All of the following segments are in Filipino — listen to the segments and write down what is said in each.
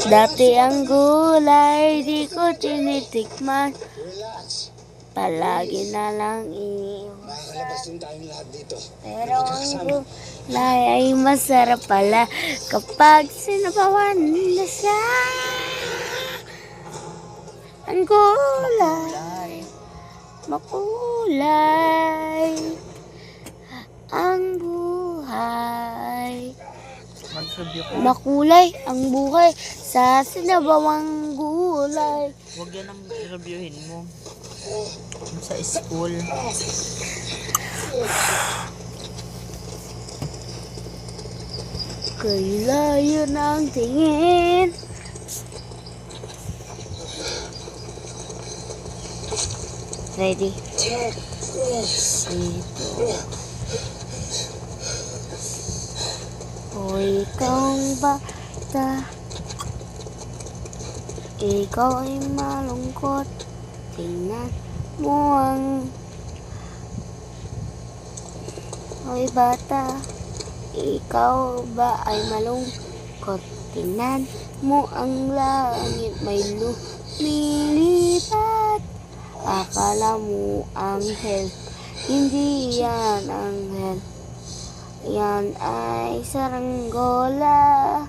Dati ang gulay, di ko tinitikman. Palagi na lang iiwasan. Pero ang gulay ay masarap pala kapag sinabawan na siya. Ang gulay, makulay ang buhay. Makulay ang buhay sa sinabawang gulay. Huwag yan ang reviewin mo sa school. Kailayo ng tingin. Ready? Ito. O ikaw bata, ikaw ay malungkot. Tingnan mo ang Hoy bata, ikaw ba ay malungkot? Tingnan mo ang langit may lumilipat. Akala mo anghel, hindi yan anghel. Yan ay saranggola.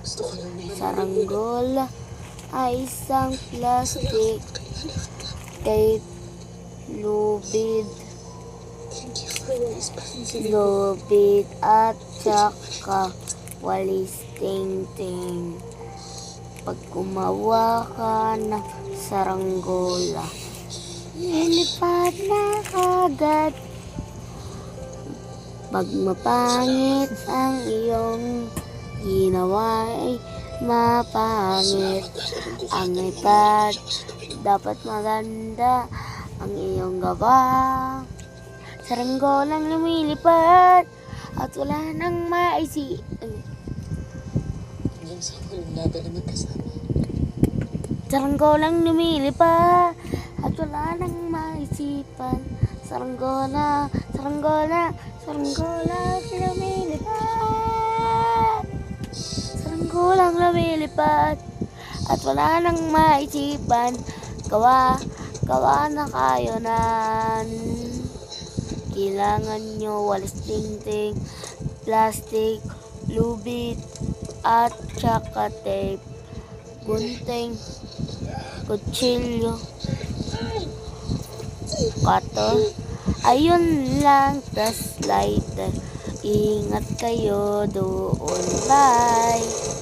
Saranggola ay isang plastic tape lubid. Lubid at saka walis ting-ting. Pag gumawa ka ng saranggola, lilipad na agad. Pag mapangit ang iyong ginawa ay mapangit. Ang ipad dapat maganda ang iyong gawa. Saranggolang lumilipad at wala nang maisip. Saranggolang lumilipad at wala nang maisipan. Saranggola, saranggola, saranggola lumilipad. Saranggolang lumilipad at wala nang maisipan. Gawa na kayo nan. Kailangan nyo walis ting-ting, plastic, lubid, at saka tape, gunting, kutsilyo, cutter. Ayun lang, tas lighter. Ingat kayo doon. Bye!